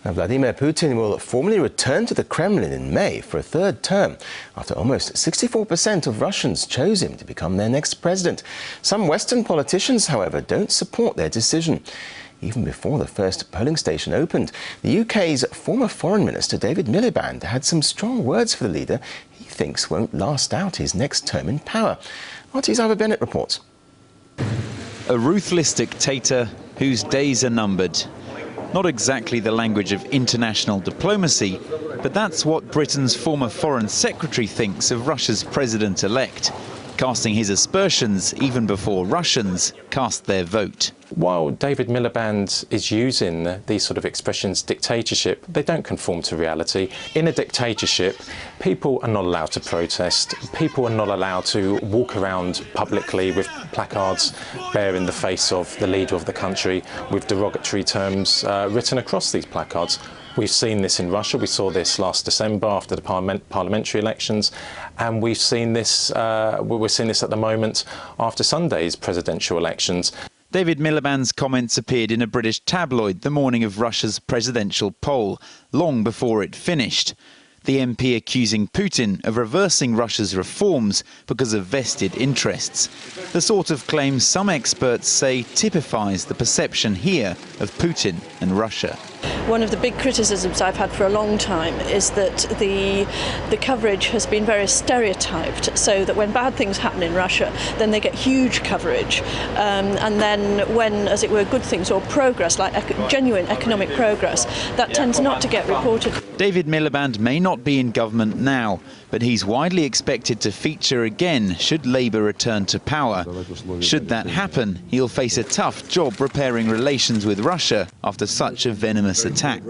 Now, Vladimir Putin will formally return to the Kremlin in May for a third term, after almost 64% of Russians chose him to become their next president. Some Western politicians, however, don't support their decision. Even before the first polling station opened, the UK's former Foreign Minister David Miliband had some strong words for the leader he thinks won't last out his next term in power. RT's Ivor Bennet reports. A ruthless dictator whose days are numbered. Not exactly the language of international diplomacy, but that's what Britain's former Foreign Secretary thinks of Russia's president-elect, casting his aspersions even before Russians cast their vote. While David Miliband is using these sort of expressions, dictatorship, they don't conform to reality. In a dictatorship, people are not allowed to protest. People are not allowed to walk around publicly with placards bearing the face of the leader of the country with derogatory terms written across these placards. We've seen this in Russia. We saw this last December after the parliamentary elections, and we're seeing this at the moment after Sunday's presidential elections. David Milliband's comments appeared in a British tabloid the morning of Russia's presidential poll, long before it finished. The MP accusing Putin of reversing Russia's reforms because of vested interests. The sort of claim some experts say typifies the perception here of Putin and Russia. One of the big criticisms I've had for a long time is that the coverage has been very stereotyped, so that when bad things happen in Russia, then they get huge coverage. And then when, as it were, good things or progress, like genuine economic progress, that tends not to get reported. David Milliband may not be in government now, but he's widely expected to feature again should Labour return to power. Should that happen, he'll face a tough job repairing relations with Russia after such a venomous attack.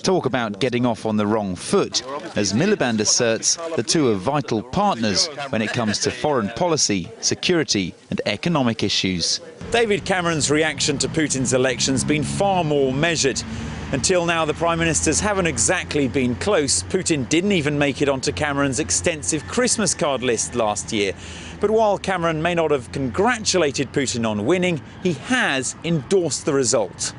Talk about getting off on the wrong foot. As Miliband asserts, the two are vital partners when it comes to foreign policy, security and economic issues. David Cameron's reaction to Putin's election's been far more measured. Until now, the Prime Ministers haven't exactly been close. Putin didn't even make it onto Cameron's extensive Christmas card list last year. But while Cameron may not have congratulated Putin on winning, he has endorsed the result.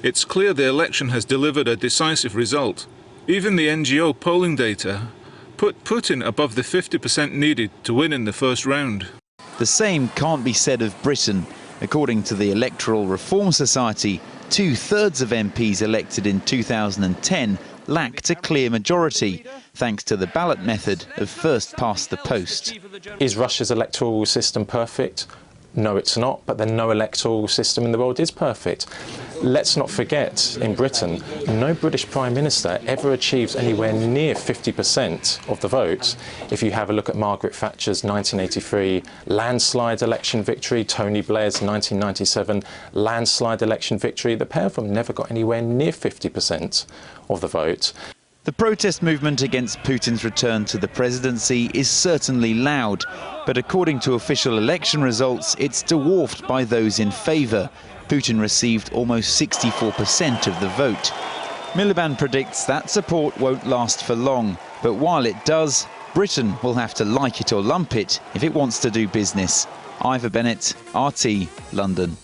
It's clear the election has delivered a decisive result. Even the NGO polling data put Putin above the 50% needed to win in the first round. The same can't be said of Britain. According to the Electoral Reform Society, 2/3 of MPs elected in 2010 lacked a clear majority, thanks to the ballot method of first past the post. Is Russia's electoral system perfect? No, it's not, but then no electoral system in the world is perfect. Let's not forget, in Britain, no British Prime Minister ever achieves anywhere near 50% of the vote. If you have a look at Margaret Thatcher's 1983 landslide election victory, Tony Blair's 1997 landslide election victory, the pair of them never got anywhere near 50% of the vote. The protest movement against Putin's return to the presidency is certainly loud, but according to official election results, it's dwarfed by those in favour. Putin received almost 64% of the vote. Miliband predicts that support won't last for long, but while it does, Britain will have to like it or lump it if it wants to do business. Ivor Bennet, RT, London.